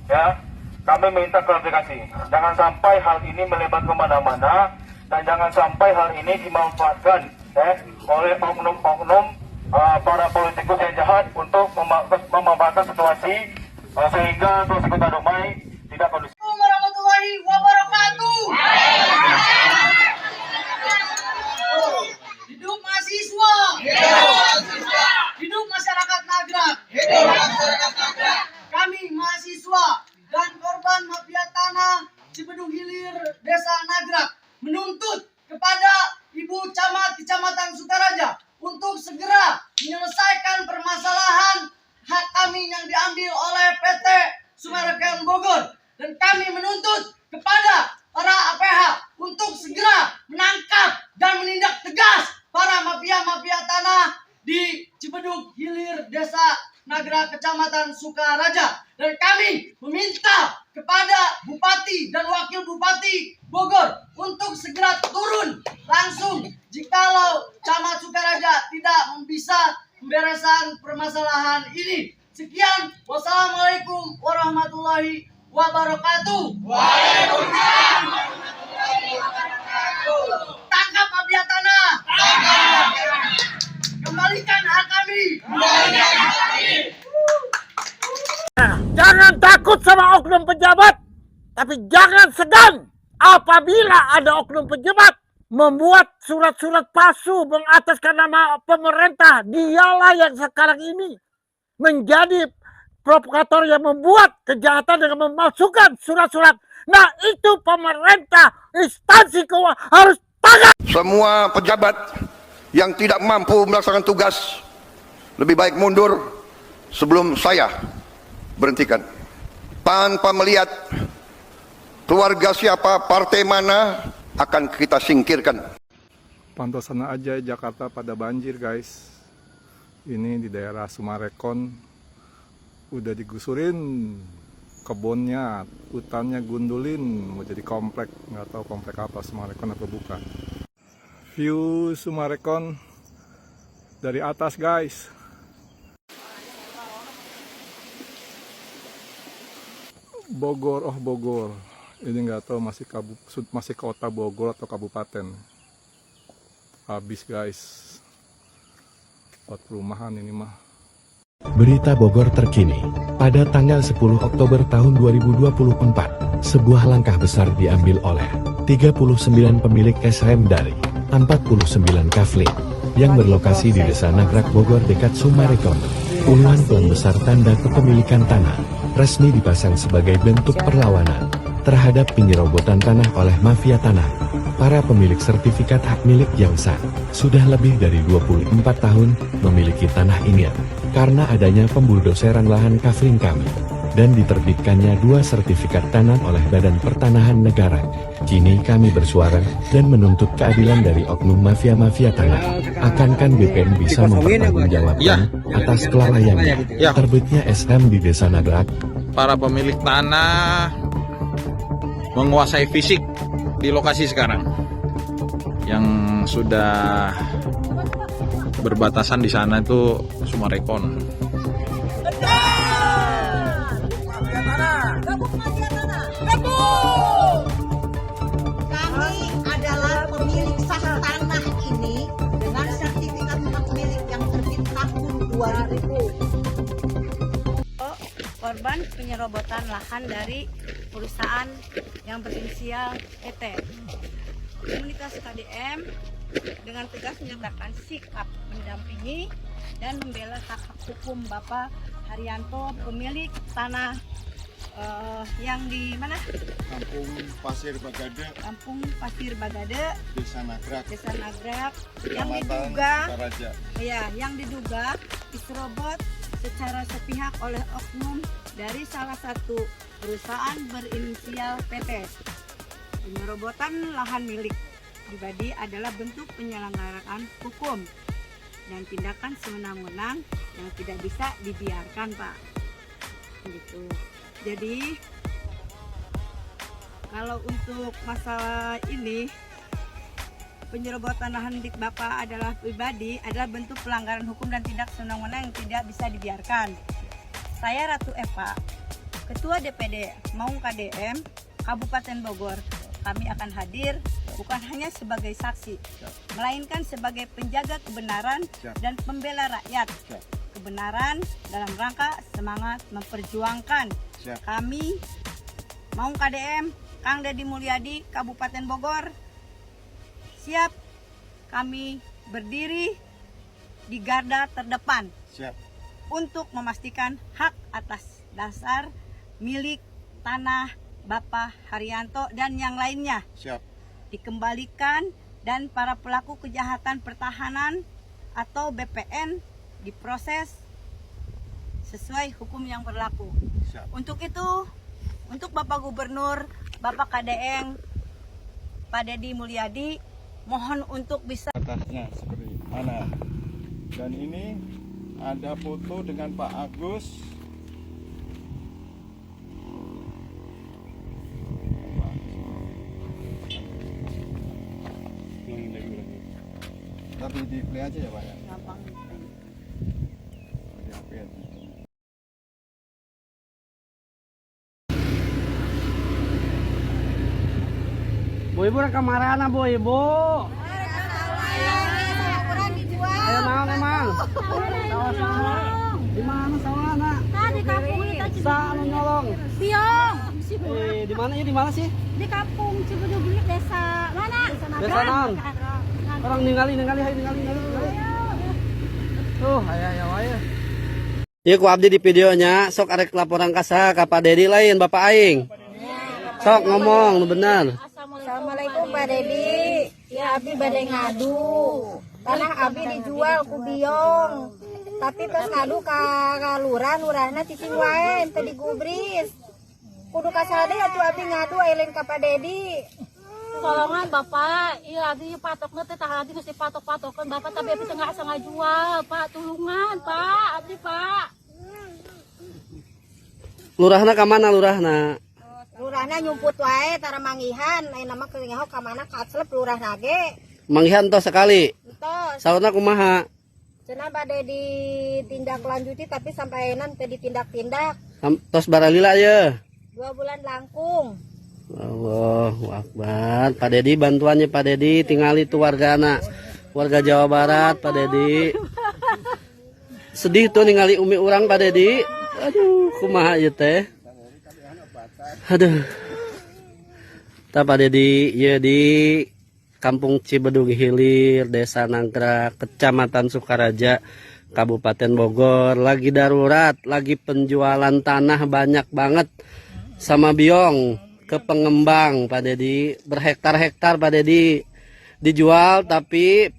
Ya, kami minta klarifikasi. Jangan sampai hal ini melebar kemana-mana dan jangan sampai hal ini dimanfaatkan oleh oknum-oknum para politikus yang jahat untuk memanfaatkan situasi sehingga situasi kota Dumai tidak kondusif. Warahmatullahi wabarakatuh. Hidup mahasiswa. Hidup masyarakat Nagrak. Kami mahasiswa dan korban mafia tanah Cibedung Hilir Desa Nagrak menuntut kepada Ibu Camat Kecamatan Sukaraja untuk segera menyelesaikan permasalahan hak kami yang diambil oleh PT Sumarekon Bogor, dan kami menuntut kepada para APH untuk segera menangkap dan menindak tegas para mafia-mafia tanah di Cibedung Hilir Desa Nagrak Kecamatan Sukaraja, dan kami meminta kepada Bupati dan Wakil Bupati Bogor untuk segera turun langsung jikalau Camat Sukaraja tidak bisa membereskan permasalahan ini. Sekian, wassalamualaikum warahmatullahi wabarakatuh. Waalaikumsalam warahmatullahi wabarakatuh. Tangkap mafia tanah. Tangkap. Kembalikan hak kami. Kembalikan hak kami. Jangan takut sama oknum pejabat, tapi jangan segan apabila ada oknum pejabat membuat surat-surat palsu mengataskan nama pemerintah. Dialah yang sekarang ini menjadi provokator yang membuat kejahatan dengan memalsukan surat-surat. Nah, itu pemerintah, instansi keuangan harus tanggap. Semua pejabat yang tidak mampu melaksanakan tugas lebih baik mundur sebelum saya berhentikan. Tanpa melihat keluarga siapa, partai mana, akan kita singkirkan. Pantau sana aja Jakarta pada banjir, guys. Ini di daerah Sumarekon udah digusurin kebunnya, hutannya gundulin, mau jadi komplek, nggak tahu komplek apa, Sumarekon apa bukan. View Sumarekon dari atas, guys. Bogor, oh Bogor. Ini nggak tahu masih kota Bogor atau kabupaten. Habis, guys. Buat perumahan ini mah. Berita Bogor terkini. Pada tanggal 10 Oktober tahun 2024, sebuah langkah besar diambil oleh 39 pemilik SHM dari 49 kafling yang berlokasi di Desa Nagrak Bogor dekat Sumarekon. Puluhan pelang besar tanda kepemilikan tanah resmi dipasang sebagai bentuk perlawanan terhadap penyerobotan tanah oleh mafia tanah. Para pemilik sertifikat hak milik yang sah sudah lebih dari 24 tahun memiliki tanah ini karena adanya pembuldoseran lahan kafling kami dan diterbitkannya 2 sertifikat tanah oleh Badan Pertanahan Negara. Kini kami bersuara dan menuntut keadilan dari oknum mafia-mafia tanah. Akankan BPN bisa mempertanggungjawabkan atas kelalaiannya terbitnya SM di Desa Nagrak. Para pemilik tanah menguasai fisik di lokasi sekarang yang sudah berbatasan di sana itu Sumarekon. Kami adalah pemilik sah tanah ini dengan sertifikat hak milik yang terbit tahun 2000. Korban penyerobotan lahan dari perusahaan yang berinisial ET. Komunitas KDM dengan tegas menyatakan sikap mendampingi dan membela hak-hak hukum Bapak Haryanto, pemilik tanah yang di mana? Kampung Pasir Bagade. Kampung Pasir Bagade. Desa Nagrak. Desa Nagrak. Yang diduga diserobot secara sepihak oleh oknum dari salah satu perusahaan berinisial PT. Penyerobotan lahan milik pribadi adalah bentuk penyelenggaraan hukum dan tindakan sewenang-wenang yang tidak bisa dibiarkan, Pak. Gitu. Jadi kalau untuk masalah ini penyerobotan lahan milik Bapak adalah pribadi adalah bentuk pelanggaran hukum dan tindak sewenang-wenang yang tidak bisa dibiarkan. Saya Ratu Eva, Ketua DPD Maung KDM Kabupaten Bogor. Kami akan hadir bukan hanya sebagai saksi, melainkan sebagai penjaga kebenaran dan pembela rakyat. Kebenaran dalam rangka semangat memperjuangkan. Kami Maung KDM Kang Deddy Mulyadi Kabupaten Bogor siap, kami berdiri di garda terdepan untuk memastikan hak atas dasar milik tanah Bapak Haryanto dan yang lainnya dikembalikan dan para pelaku kejahatan pertahanan atau BPN diproses sesuai hukum yang berlaku. Untuk itu, untuk Bapak Gubernur, Bapak KDM Pak Deddy Mulyadi, mohon untuk bisa Atasnya seperti mana. Dan ini ada foto dengan Pak Agus. Tapi di play aja ya Pak ya. gampang. Di HP aja. Bu ibu rekam marana bu ibu. Ayo naon emang? Sama-sama. Di mana sawana? Di kampung kita Sa anu nyolong. Biong. Di mana ya? Di mana sih? Di kampung Cibeduglik desa mana? Desa naon? Orang ningali. Tuh, ayo ayo. Ieu ku abdi di videonya, sok arek laporan kasa ka Pak Deddy lain Bapak aing. Sok ngomong nu bener. Assalamualaikum Pak Deddy. Ya abdi bade ngadu. Tanah abdi dijual ku Biong. Tapi pas ngadu ka lurahna cicing wae teu digubris. Kudu kasade atuh abdi ngadu ayeun ka Pak Deddy. Tolongan Bapak, iya abdi patokna teh tah abdi geus dipatok-patokeun Bapak tapi abdi teu asa ngajual, Pak. Tulungan, Pak. Abdi, Pak. Lurahna ka mana lurahna? Lurahna nyumput wae tara mangihan, lain nama kelingaho ka mana kaclep lurahna ge. Manghihan tos sekali. Entos. Saurna kumaha? Cenah bade ditindak lanjuti tapi sampai enan teu ditindak-tindak. Tos baralila ye. 2 bulan langkung. Allahu Akbar. Pak Deddy bantuannya Pak Deddy tingali tuh warga Jawa Barat Pak Deddy. Sedih tuh ningali umi urang Pak Deddy. Aduh, kumaha ieu teh? Aduh. Tah Pak Deddy ieu di Kampung Cibedug Hilir, Desa Nagrak, Kecamatan Sukaraja, Kabupaten Bogor, lagi darurat, lagi penjualan tanah banyak banget sama Biong ke pengembang Pak Deddy, berhektar-hektar Pak Deddy dijual tapi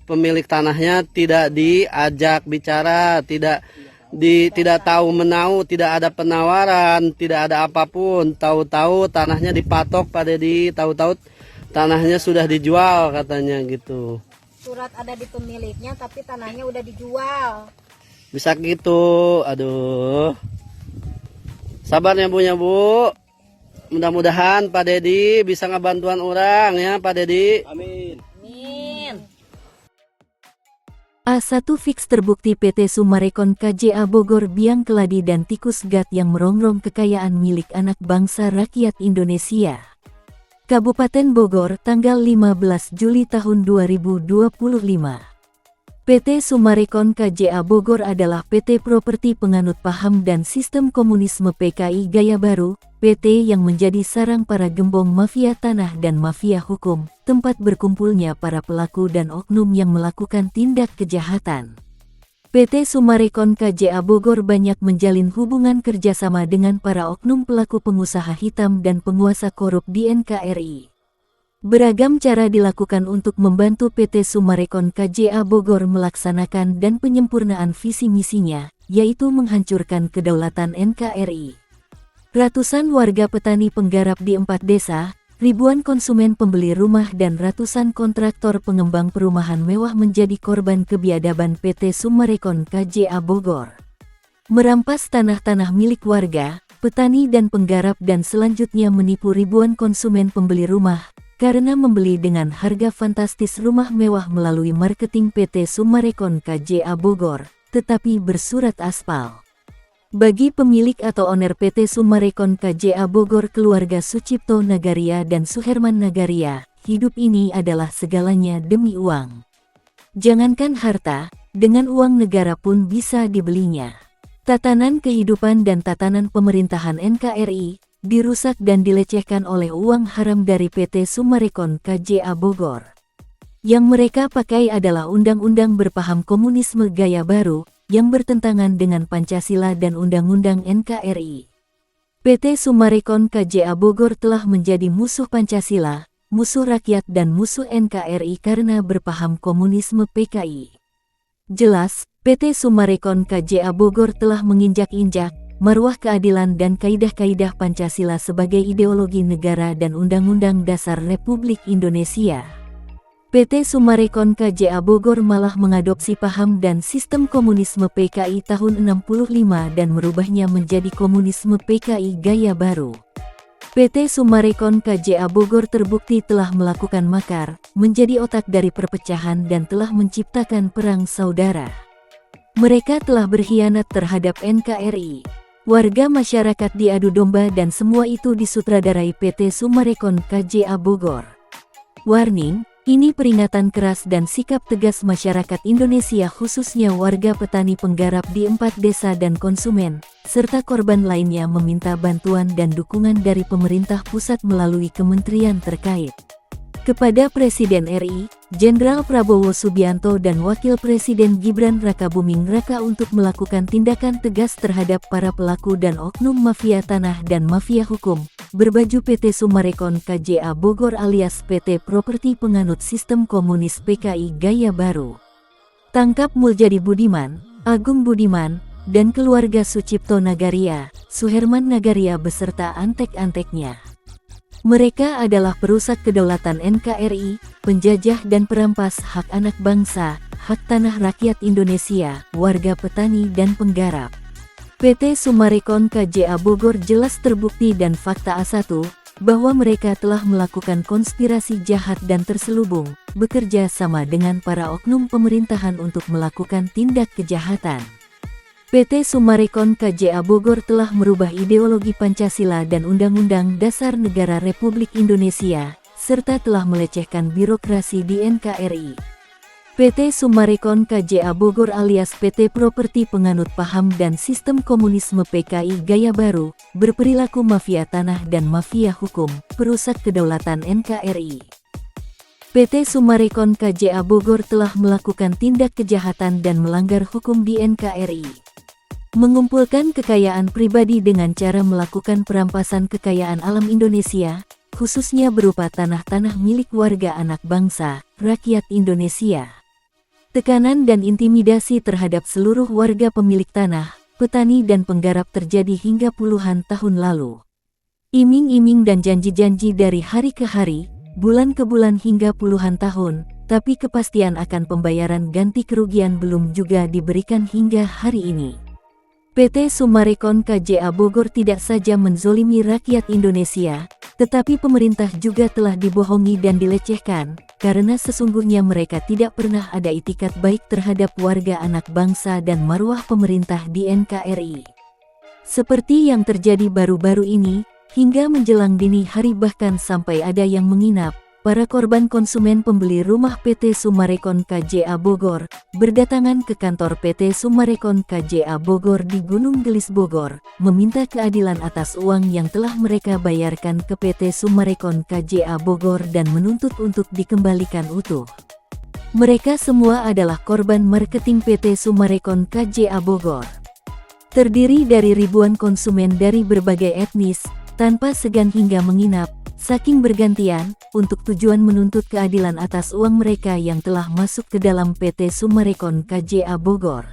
pemilik tanahnya tidak diajak bicara, tidak tahu menau, tidak ada penawaran, tidak ada apapun, tahu-tahu tanahnya dipatok Pak Deddy, tahu-tahu tanahnya sudah dijual katanya gitu. Surat ada di pemiliknya tapi tanahnya udah dijual. Bisa gitu, aduh. Sabarnya Bu. Mudah-mudahan Pak Deddy bisa ngebantuan orang ya Pak Deddy. Amin. A1 Fix terbukti PT Sumarekon KJA Bogor biang keladi dan tikus gat yang merongrong kekayaan milik anak bangsa rakyat Indonesia. Kabupaten Bogor, tanggal 15 Juli tahun 2025. PT Sumarekon KJA Bogor adalah PT properti penganut paham dan sistem komunisme PKI Gaya Baru, PT yang menjadi sarang para gembong mafia tanah dan mafia hukum, tempat berkumpulnya para pelaku dan oknum yang melakukan tindak kejahatan. PT Sumarekon KJA Bogor banyak menjalin hubungan kerjasama dengan para oknum pelaku pengusaha hitam dan penguasa korup di NKRI. Beragam cara dilakukan untuk membantu PT Sumarekon KJA Bogor melaksanakan dan penyempurnaan visi misinya, yaitu menghancurkan kedaulatan NKRI. Ratusan warga petani penggarap di 4 desa, ribuan konsumen pembeli rumah dan ratusan kontraktor pengembang perumahan mewah menjadi korban kebiadaban PT Sumarekon KJA Bogor. Merampas tanah-tanah milik warga, petani dan penggarap dan selanjutnya menipu ribuan konsumen pembeli rumah, karena membeli dengan harga fantastis rumah mewah melalui marketing PT Summarecon KJA Bogor, tetapi bersurat aspal. Bagi pemilik atau owner PT Summarecon KJA Bogor keluarga Sucipto Nagaria dan Suherman Nagaria, hidup ini adalah segalanya demi uang. Jangankan harta, dengan uang negara pun bisa dibelinya. Tatanan kehidupan dan tatanan pemerintahan NKRI dirusak dan dilecehkan oleh uang haram dari PT Summarecon KJA Bogor. Yang mereka pakai adalah undang-undang berpaham komunisme gaya baru, yang bertentangan dengan Pancasila dan Undang-Undang NKRI. PT Summarecon KJA Bogor telah menjadi musuh Pancasila, musuh rakyat dan musuh NKRI karena berpaham komunisme PKI. Jelas, PT Summarecon KJA Bogor telah menginjak-injak marwah keadilan dan kaidah-kaidah Pancasila sebagai ideologi negara dan Undang-Undang Dasar Republik Indonesia. PT Summarecon KJA Bogor malah mengadopsi paham dan sistem komunisme PKI tahun 65 dan merubahnya menjadi komunisme PKI gaya baru. PT Summarecon KJA Bogor terbukti telah melakukan makar, menjadi otak dari perpecahan dan telah menciptakan perang saudara. Mereka telah berkhianat terhadap NKRI. Warga masyarakat diadu domba dan semua itu disutradarai PT Summarecon KJA Bogor. Warning, ini peringatan keras dan sikap tegas masyarakat Indonesia khususnya warga petani penggarap di 4 desa dan konsumen, serta korban lainnya meminta bantuan dan dukungan dari pemerintah pusat melalui kementerian terkait. Kepada Presiden RI, Jenderal Prabowo Subianto dan Wakil Presiden Gibran Rakabuming Raka untuk melakukan tindakan tegas terhadap para pelaku dan oknum mafia tanah dan mafia hukum, berbaju PT Summarecon KJA Bogor alias PT Properti penganut sistem komunis PKI gaya baru. Tangkap Muljadi Budiman, Agung Budiman, dan keluarga Sucipto Nagaria, Suherman Nagaria beserta antek-anteknya. Mereka adalah perusak kedaulatan NKRI, penjajah dan perampas hak anak bangsa, hak tanah rakyat Indonesia, warga petani dan penggarap. PT Summarecon KJA Bogor jelas terbukti dan fakta A1, bahwa mereka telah melakukan konspirasi jahat dan terselubung, bekerja sama dengan para oknum pemerintahan untuk melakukan tindak kejahatan. PT Summarecon KJA Bogor telah merubah ideologi Pancasila dan Undang-Undang Dasar Negara Republik Indonesia, serta telah melecehkan birokrasi di NKRI. PT Summarecon KJA Bogor alias PT Properti penganut paham dan sistem komunisme PKI gaya baru, berperilaku mafia tanah dan mafia hukum, perusak kedaulatan NKRI. PT Summarecon KJA Bogor telah melakukan tindak kejahatan dan melanggar hukum di NKRI. Mengumpulkan kekayaan pribadi dengan cara melakukan perampasan kekayaan alam Indonesia, khususnya berupa tanah-tanah milik warga anak bangsa, rakyat Indonesia. Tekanan dan intimidasi terhadap seluruh warga pemilik tanah, petani dan penggarap terjadi hingga puluhan tahun lalu. Iming-iming dan janji-janji dari hari ke hari, bulan ke bulan hingga puluhan tahun, tapi kepastian akan pembayaran ganti kerugian belum juga diberikan hingga hari ini. PT Summarecon KJA Bogor tidak saja menzolimi rakyat Indonesia, tetapi pemerintah juga telah dibohongi dan dilecehkan, karena sesungguhnya mereka tidak pernah ada itikat baik terhadap warga anak bangsa dan marwah pemerintah di NKRI. Seperti yang terjadi baru-baru ini, hingga menjelang dini hari bahkan sampai ada yang menginap, para korban konsumen pembeli rumah PT Summarecon KJA Bogor, berdatangan ke kantor PT Summarecon KJA Bogor di Gunung Gelis Bogor, meminta keadilan atas uang yang telah mereka bayarkan ke PT Summarecon KJA Bogor dan menuntut untuk dikembalikan utuh. Mereka semua adalah korban marketing PT Summarecon KJA Bogor. Terdiri dari ribuan konsumen dari berbagai etnis, tanpa segan hingga menginap, saking bergantian, untuk tujuan menuntut keadilan atas uang mereka yang telah masuk ke dalam PT Summarecon KJA Bogor.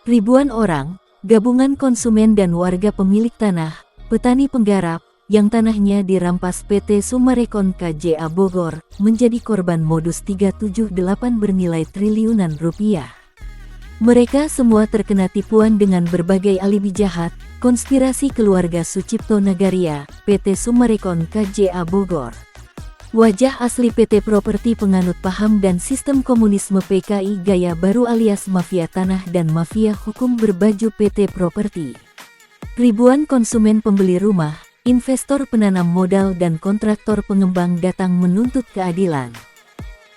Ribuan orang, gabungan konsumen dan warga pemilik tanah, petani penggarap, yang tanahnya dirampas PT Summarecon KJA Bogor, menjadi korban modus 378 bernilai triliunan rupiah. Mereka semua terkena tipuan dengan berbagai alibi jahat, konspirasi keluarga Sucipto Nagaria, PT Summarecon KJA Bogor. Wajah asli PT Properti penganut paham dan sistem komunisme PKI gaya baru alias mafia tanah dan mafia hukum berbaju PT Properti. Ribuan konsumen pembeli rumah, investor penanam modal dan kontraktor pengembang datang menuntut keadilan.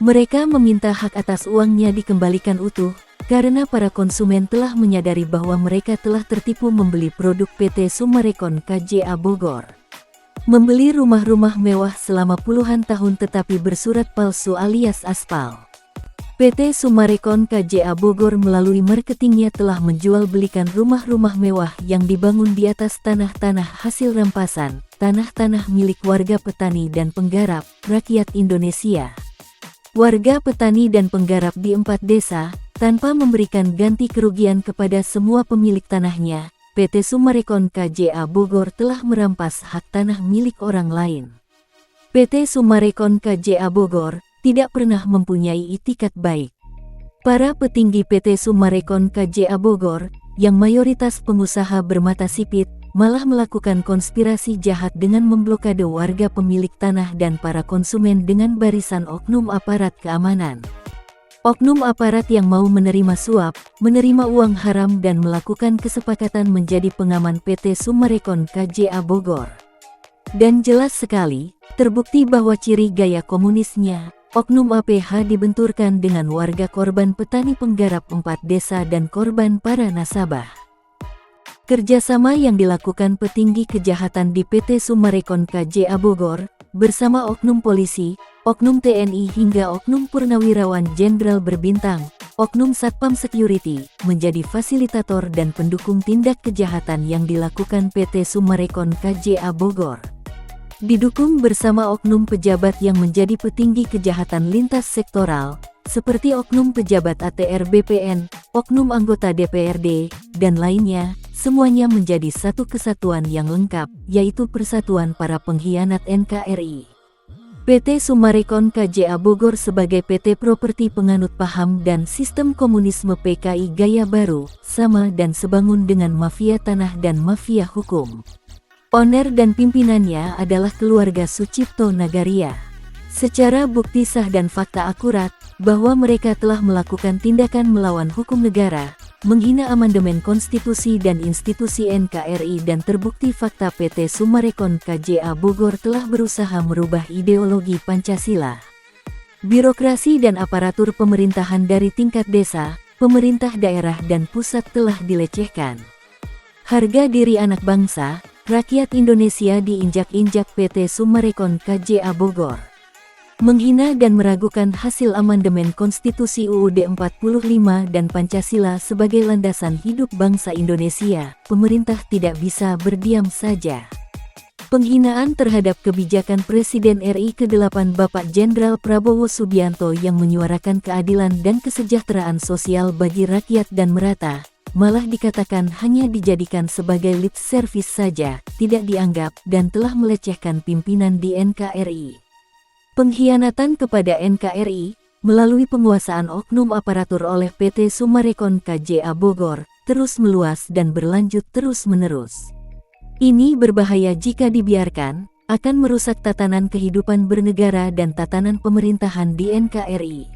Mereka meminta hak atas uangnya dikembalikan utuh, karena para konsumen telah menyadari bahwa mereka telah tertipu membeli produk PT Summarecon KJA Bogor. Membeli rumah-rumah mewah selama puluhan tahun tetapi bersurat palsu alias aspal. PT Summarecon KJA Bogor melalui marketingnya telah menjual belikan rumah-rumah mewah yang dibangun di atas tanah-tanah hasil rampasan, tanah-tanah milik warga petani dan penggarap, rakyat Indonesia. Warga petani dan penggarap di 4 desa, tanpa memberikan ganti kerugian kepada semua pemilik tanahnya, PT Summarecon KJA Bogor telah merampas hak tanah milik orang lain. PT Summarecon KJA Bogor tidak pernah mempunyai itikat baik. Para petinggi PT Summarecon KJA Bogor, yang mayoritas pengusaha bermata sipit, malah melakukan konspirasi jahat dengan memblokade warga pemilik tanah dan para konsumen dengan barisan oknum aparat keamanan. Oknum aparat yang mau menerima suap, menerima uang haram dan melakukan kesepakatan menjadi pengaman PT Summarecon KJA Bogor. Dan jelas sekali, terbukti bahwa ciri gaya komunisnya, oknum APH dibenturkan dengan warga korban petani penggarap 4 desa dan korban para nasabah. Kerjasama yang dilakukan petinggi kejahatan di PT Summarecon KJA Bogor, bersama oknum polisi, oknum TNI hingga oknum purnawirawan jenderal berbintang, oknum Satpam Security, menjadi fasilitator dan pendukung tindak kejahatan yang dilakukan PT Summarecon KJA Bogor. Didukung bersama oknum pejabat yang menjadi petinggi kejahatan lintas sektoral, seperti oknum pejabat ATR BPN, oknum anggota DPRD, dan lainnya, semuanya menjadi satu kesatuan yang lengkap, yaitu persatuan para pengkhianat NKRI. PT Summarecon KJA Bogor sebagai PT Properti penganut paham dan sistem komunisme PKI gaya baru, sama dan sebangun dengan mafia tanah dan mafia hukum. Owner dan pimpinannya adalah keluarga Sucipto Nagaria. Secara bukti sah dan fakta akurat, bahwa mereka telah melakukan tindakan melawan hukum negara, menghina amandemen konstitusi dan institusi NKRI dan terbukti fakta PT Summarecon KJA Bogor telah berusaha merubah ideologi Pancasila. Birokrasi dan aparatur pemerintahan dari tingkat desa, pemerintah daerah dan pusat telah dilecehkan. Harga diri anak bangsa, rakyat Indonesia diinjak-injak PT Summarecon KJA Bogor. Menghina dan meragukan hasil amandemen konstitusi UUD 45 dan Pancasila sebagai landasan hidup bangsa Indonesia, pemerintah tidak bisa berdiam saja. Penghinaan terhadap kebijakan Presiden RI ke-8 Bapak Jenderal Prabowo Subianto yang menyuarakan keadilan dan kesejahteraan sosial bagi rakyat dan merata, malah dikatakan hanya dijadikan sebagai lip service saja, tidak dianggap dan telah melecehkan pimpinan di NKRI. Pengkhianatan kepada NKRI, melalui penguasaan oknum aparatur oleh PT Summarecon KJA Bogor, terus meluas dan berlanjut terus-menerus. Ini berbahaya jika dibiarkan, akan merusak tatanan kehidupan bernegara dan tatanan pemerintahan di NKRI.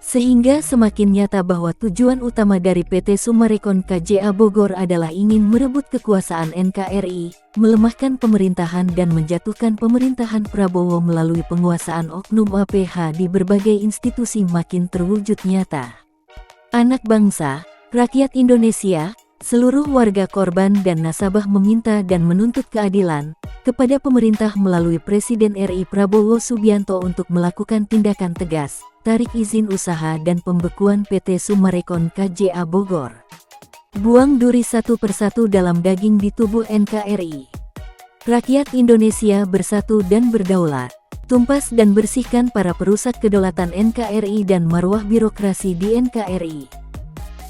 Sehingga semakin nyata bahwa tujuan utama dari PT Summarecon KJA Bogor adalah ingin merebut kekuasaan NKRI, melemahkan pemerintahan dan menjatuhkan pemerintahan Prabowo melalui penguasaan oknum APH di berbagai institusi makin terwujud nyata. Anak bangsa, rakyat Indonesia, seluruh warga korban dan nasabah meminta dan menuntut keadilan kepada pemerintah melalui Presiden RI Prabowo Subianto untuk melakukan tindakan tegas, tarik izin usaha dan pembekuan PT Summarecon KJA Bogor. Buang duri satu persatu dalam daging di tubuh NKRI. Rakyat Indonesia bersatu dan berdaulat. Tumpas dan bersihkan para perusak kedaulatan NKRI dan marwah birokrasi di NKRI.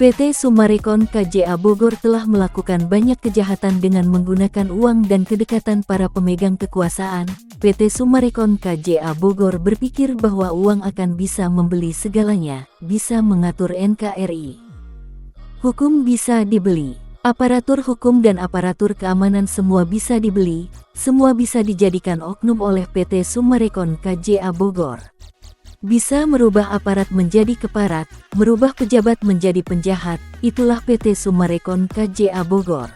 PT Summarecon KJA Bogor telah melakukan banyak kejahatan dengan menggunakan uang dan kedekatan para pemegang kekuasaan. PT Summarecon KJA Bogor berpikir bahwa uang akan bisa membeli segalanya, bisa mengatur NKRI. Hukum bisa dibeli. Aparatur hukum dan aparatur keamanan semua bisa dibeli, semua bisa dijadikan oknum oleh PT Summarecon KJA Bogor. Bisa merubah aparat menjadi keparat, merubah pejabat menjadi penjahat, itulah PT Summarecon KJA Bogor.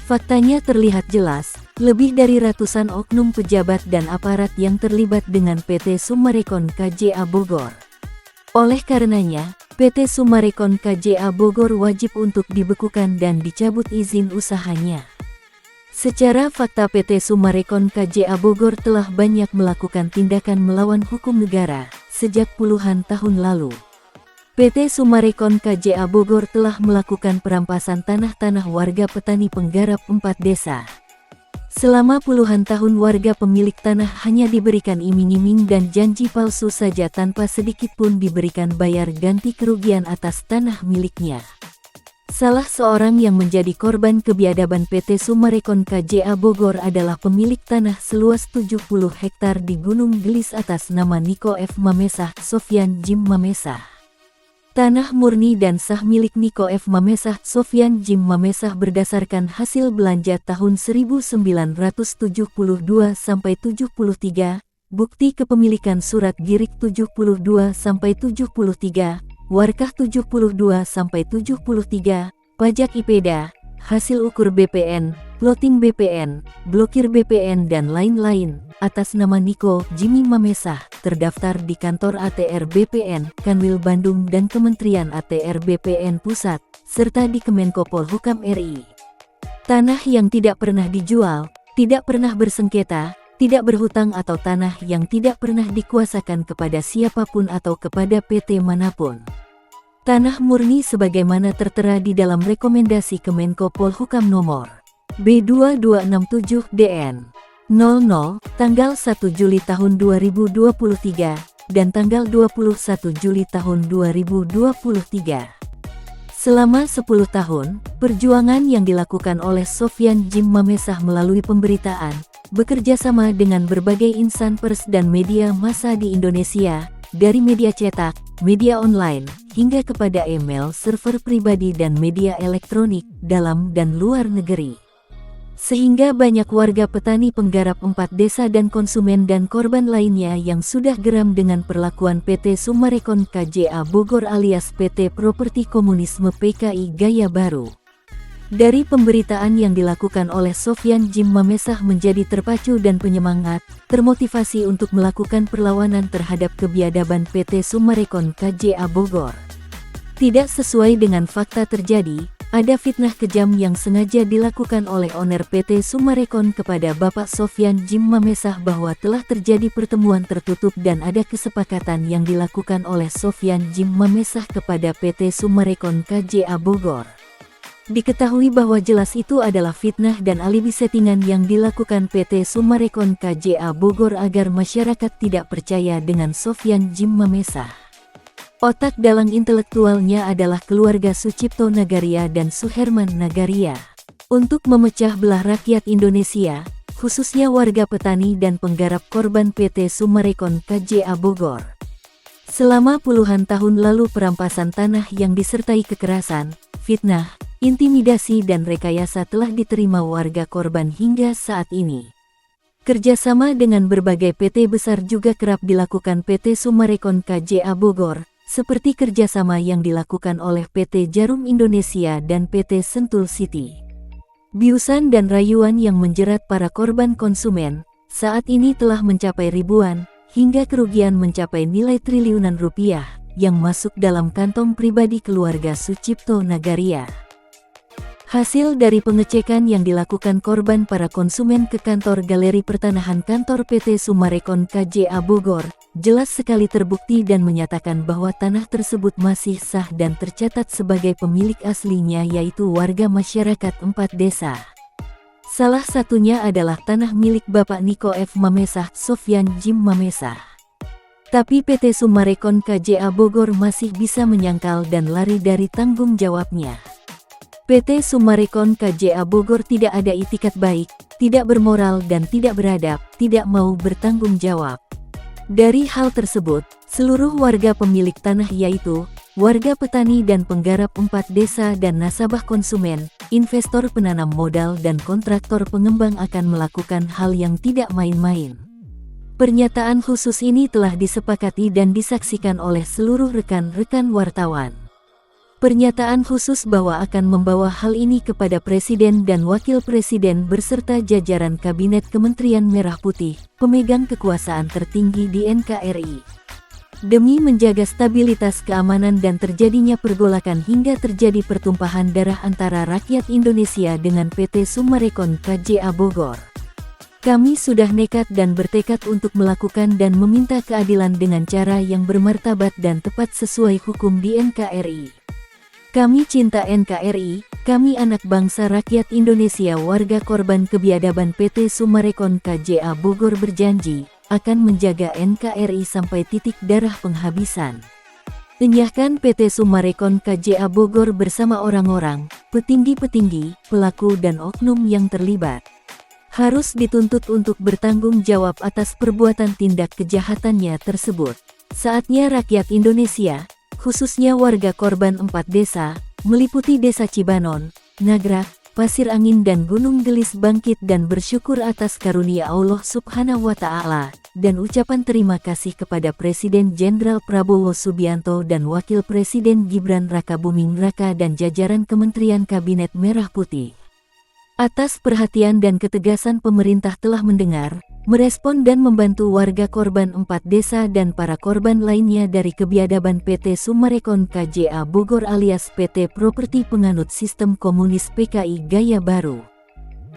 Faktanya terlihat jelas, lebih dari ratusan oknum pejabat dan aparat yang terlibat dengan PT Summarecon KJA Bogor. Oleh karenanya, PT Summarecon KJA Bogor wajib untuk dibekukan dan dicabut izin usahanya. Secara fakta PT Summarecon KJA Bogor telah banyak melakukan tindakan melawan hukum negara sejak puluhan tahun lalu. PT Summarecon KJA Bogor telah melakukan perampasan tanah-tanah warga petani penggarap 4 desa. Selama puluhan tahun warga pemilik tanah hanya diberikan iming-iming dan janji palsu saja tanpa sedikit pun diberikan bayar ganti kerugian atas tanah miliknya. Salah seorang yang menjadi korban kebiadaban PT Summarecon KJA Bogor adalah pemilik tanah seluas 70 hektar di Gunung Gelis atas nama Niko F. Mamesah Sofyan Jim Mamesah. Tanah murni dan sah milik Niko F. Mamesah Sofyan Jim Mamesah berdasarkan hasil belanja tahun 1972-73, bukti kepemilikan surat girik 72-73, warkah 72-73, pajak IPEDA, hasil ukur BPN, plotting BPN, blokir BPN dan lain-lain, atas nama Niko Jimmy Mamesah, terdaftar di kantor ATR BPN, Kanwil Bandung dan Kementerian ATR BPN Pusat, serta di Kemenko Polhukam RI. Tanah yang tidak pernah dijual, tidak pernah bersengketa, tidak berhutang atau tanah yang tidak pernah dikuasakan kepada siapapun atau kepada PT manapun. Tanah murni sebagaimana tertera di dalam rekomendasi Kemenko Polhukam nomor B2267-DN 00 tanggal 1 Juli tahun 2023 dan tanggal 21 Juli tahun 2023. Selama 10 tahun, perjuangan yang dilakukan oleh Sofyan Jim Mamesah melalui pemberitaan, bekerja sama dengan berbagai insan pers dan media massa di Indonesia, dari media cetak, media online, hingga kepada email, server pribadi dan media elektronik, dalam dan luar negeri. Sehingga banyak warga petani penggarap 4 desa dan konsumen dan korban lainnya yang sudah geram dengan perlakuan PT Summarecon KJA Bogor alias PT Properti Komunisme PKI Gaya Baru. Dari pemberitaan yang dilakukan oleh Sofyan Jim Mamesah menjadi terpacu dan penyemangat, termotivasi untuk melakukan perlawanan terhadap kebiadaban PT Summarecon KJA Bogor. Tidak sesuai dengan fakta terjadi, ada fitnah kejam yang sengaja dilakukan oleh owner PT Summarecon kepada Bapak Sofyan Jim Mamesah bahwa telah terjadi pertemuan tertutup dan ada kesepakatan yang dilakukan oleh Sofyan Jim Mamesah kepada PT Summarecon KJA Bogor. Diketahui bahwa jelas itu adalah fitnah dan alibi settingan yang dilakukan PT Summarecon KJA Bogor agar masyarakat tidak percaya dengan Sofyan Jim Mamesah. Otak dalang intelektualnya adalah keluarga Sucipto Nagaria dan Suherman Nagaria. Untuk memecah belah rakyat Indonesia, khususnya warga petani dan penggarap korban PT Summarecon KJA Bogor. Selama puluhan tahun lalu perampasan tanah yang disertai kekerasan, fitnah, intimidasi dan rekayasa telah diterima warga korban hingga saat ini. Kerjasama dengan berbagai PT besar juga kerap dilakukan PT Summarecon KJA Bogor, seperti kerjasama yang dilakukan oleh PT Jarum Indonesia dan PT Sentul City. Biusan dan rayuan yang menjerat para korban konsumen, saat ini telah mencapai ribuan, hingga kerugian mencapai nilai triliunan rupiah, yang masuk dalam kantong pribadi keluarga Sucipto Nagaria. Hasil dari pengecekan yang dilakukan korban para konsumen ke kantor Galeri Pertanahan kantor PT Summarecon KJA Bogor, jelas sekali terbukti dan menyatakan bahwa tanah tersebut masih sah dan tercatat sebagai pemilik aslinya yaitu warga masyarakat 4 desa. Salah satunya adalah tanah milik Bapak Niko F. Mamesah Sofyan Jim Mamesah. Tapi PT Summarecon KJA Bogor masih bisa menyangkal dan lari dari tanggung jawabnya. PT Summarecon KJA Bogor tidak ada itikat baik, tidak bermoral dan tidak beradab, tidak mau bertanggung jawab. Dari hal tersebut, seluruh warga pemilik tanah yaitu warga petani dan penggarap 4 desa dan nasabah konsumen, investor penanam modal dan kontraktor pengembang akan melakukan hal yang tidak main-main. Pernyataan khusus ini telah disepakati dan disaksikan oleh seluruh rekan-rekan wartawan. Pernyataan khusus bahwa akan membawa hal ini kepada Presiden dan Wakil Presiden beserta jajaran Kabinet Kementerian Merah Putih, pemegang kekuasaan tertinggi di NKRI. Demi menjaga stabilitas keamanan dan terjadinya pergolakan hingga terjadi pertumpahan darah antara rakyat Indonesia dengan PT Summarecon KJA Bogor. Kami sudah nekat dan bertekad untuk melakukan dan meminta keadilan dengan cara yang bermartabat dan tepat sesuai hukum di NKRI. Kami cinta NKRI, kami anak bangsa rakyat Indonesia warga korban kebiadaban PT Summarecon KJA Bogor berjanji akan menjaga NKRI sampai titik darah penghabisan. Enyahkan PT Summarecon KJA Bogor bersama orang-orang, petinggi-petinggi, pelaku dan oknum yang terlibat. Harus dituntut untuk bertanggung jawab atas perbuatan tindak kejahatannya tersebut. Saatnya rakyat Indonesia, khususnya warga korban 4 desa, meliputi Desa Cibanon, Nagrak, Pasir Angin dan Gunung Gelis bangkit dan bersyukur atas karunia Allah Subhanahu wa Ta'ala, dan ucapan terima kasih kepada Presiden Jenderal Prabowo Subianto dan Wakil Presiden Gibran Rakabuming Raka dan jajaran Kementerian Kabinet Merah Putih. Atas perhatian dan ketegasan pemerintah telah mendengar, merespon dan membantu warga korban 4 desa dan para korban lainnya dari kebiadaban PT Summarecon KJA Bogor alias PT Properti Penganut Sistem Komunis PKI Gaya Baru.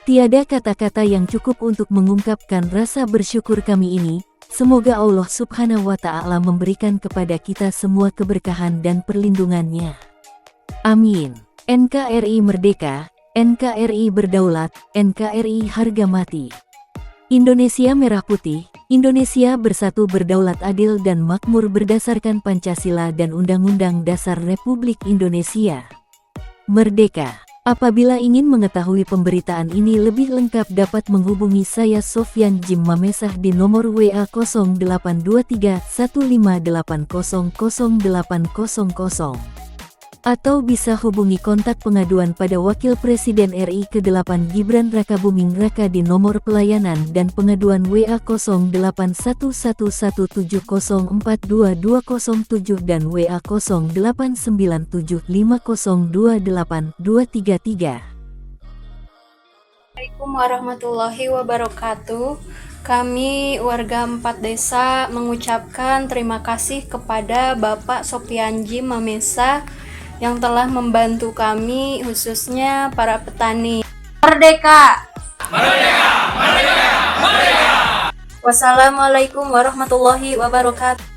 Tiada kata-kata yang cukup untuk mengungkapkan rasa bersyukur kami ini. Semoga Allah Subhanahu wa Ta'ala memberikan kepada kita semua keberkahan dan perlindungannya. Amin. NKRI Merdeka, NKRI Berdaulat, NKRI Harga Mati. Indonesia Merah Putih, Indonesia bersatu berdaulat adil dan makmur berdasarkan Pancasila dan Undang-Undang Dasar Republik Indonesia. Merdeka! Apabila ingin mengetahui pemberitaan ini lebih lengkap dapat menghubungi saya Sofyan Jim Mamesah di nomor WA 0823 15800 800. Atau bisa hubungi kontak pengaduan pada Wakil Presiden RI ke-8 Gibran Rakabuming Raka di nomor pelayanan dan pengaduan WA 081170422007 dan WA 089750282333. Assalamualaikum warahmatullahi wabarakatuh. Kami warga 4 desa mengucapkan terima kasih kepada Bapak Sopyanji Mamesa yang telah membantu kami, khususnya para petani. Merdeka! Merdeka! Merdeka! Merdeka! Wassalamualaikum warahmatullahi wabarakatuh.